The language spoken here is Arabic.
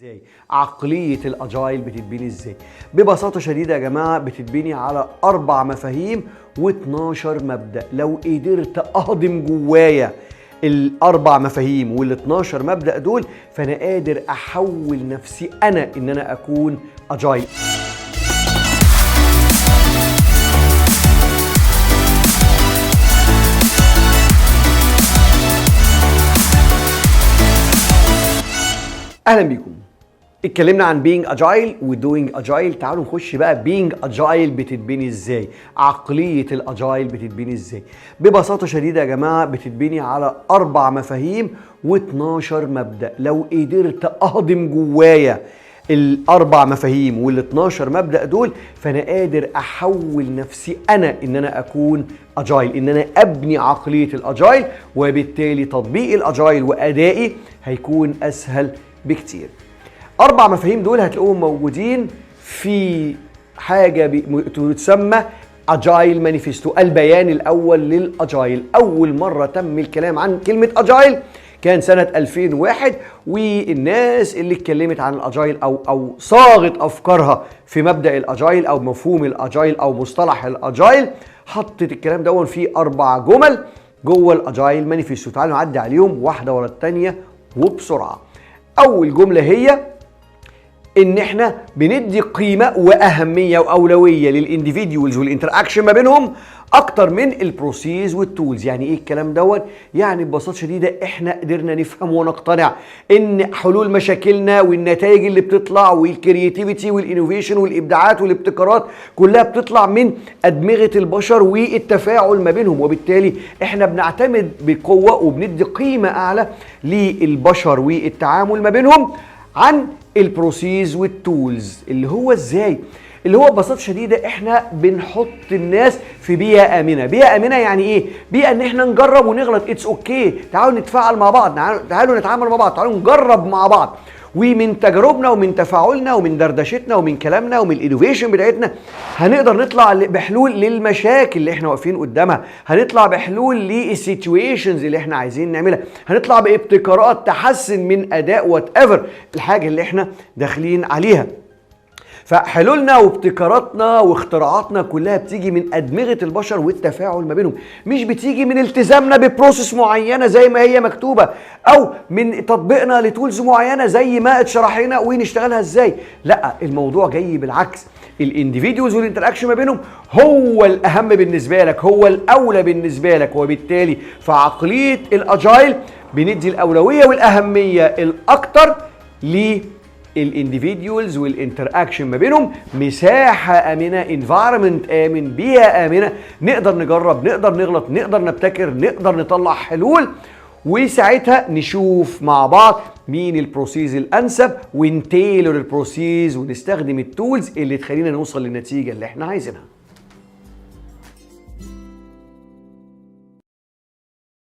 ازاي؟ عقلية الاجايل بتتبني ازاي؟ ببساطة شديدة يا جماعة بتتبني على 4 مفاهيم و12 مبدأ. لو قدرت اهضم جوايا ال4 مفاهيم وال12 مبدأ دول فانا قادر احول نفسي انا ان انا اكون اجايل. اهلا بيكم. اتكلمنا عن being agile و doing agile. تعالوا نخش بقى being agile بتتبني ازاي؟ عقلية الاجايل بتتبني ازاي؟ ببساطة شديدة يا جماعة بتتبني على 4 مفاهيم و12 مبدأ. لو قدرت اهضم جوايا ال4 مفاهيم وال12 مبدأ دول فانا قادر احول نفسي انا ان انا اكون اجايل، ان انا ابني عقلية الاجايل، وبالتالي تطبيق الاجايل وادائي هيكون اسهل بكتير. 4 مفاهيم دول هتلاقوهم موجودين في حاجة تسمى اجايل مانيفستو، البيان الاول للاجايل. اول مرة تم الكلام عن كلمة اجايل كان سنة 2001، والناس اللي اتكلمت عن الاجايل او صاغت افكارها في مبدأ الاجايل او مفهوم الاجايل او مصطلح الاجايل حطت الكلام ده في 4 جمل جوه الاجايل مانيفستو. تعالوا نعدي عليهم واحدة ورا التانية وبسرعة. اول جملة هي ان احنا بندي قيمة واهمية واولوية للانديفيديولز والانتراكشن ما بينهم اكتر من البروسيس والتولز. يعني ايه الكلام دوت؟ يعني ببساطة شديدة احنا قدرنا نفهم ونقتنع ان حلول مشاكلنا والنتائج اللي بتطلع والكرياتيفيتي والانوفيشن والابداعات والابتكارات كلها بتطلع من ادمغة البشر والتفاعل ما بينهم، وبالتالي احنا بنعتمد بقوة وبندي قيمة اعلى للبشر والتعامل ما بينهم عن البروسيس والتولز. اللي هو ازاي؟ اللي هو ببساطة شديدة احنا بنحط الناس في بيئة آمنة. بيئة آمنة يعني ايه؟ بيئة ان احنا نجرب ونغلط، اتس اوكي. تعالوا نتفاعل مع بعض، تعالوا نتعامل مع بعض، تعالوا نجرب مع بعض، ومن تجاربنا ومن تفاعلنا ومن دردشتنا ومن كلامنا ومن الانوفيشن بتاعتنا هنقدر نطلع بحلول للمشاكل اللي احنا واقفين قدامها، هنطلع بحلول للسيتويشنز اللي احنا عايزين نعملها، هنطلع بابتكارات تحسن من اداء وات ايفر الحاجة اللي احنا داخلين عليها. فحلولنا وابتكاراتنا واختراعاتنا كلها بتيجي من أدمغة البشر والتفاعل ما بينهم، مش بتيجي من التزامنا ببروسيس معينة زي ما هي مكتوبة أو من تطبيقنا لتولز معينة زي ما اتشرح لنا ونشتغلها ازاي. لا، الموضوع جاي بالعكس. الانديفيديوز والانتراكشن ما بينهم هو الأهم بالنسبة لك، هو الأولى بالنسبة لك، وبالتالي في عقلية الأجايل بندي الأولوية والأهمية الأكتر الانديفيديولز والانتراكشن ما بينهم، مساحه امنه، انفايرمنت امن، بيئه امنه نقدر نجرب، نقدر نغلط، نقدر نبتكر، نقدر نطلع حلول، وساعتها نشوف مع بعض مين البروسيس الانسب ونتيلر البروسيس ونستخدم التولز اللي تخلينا نوصل للنتيجه اللي احنا عايزينها.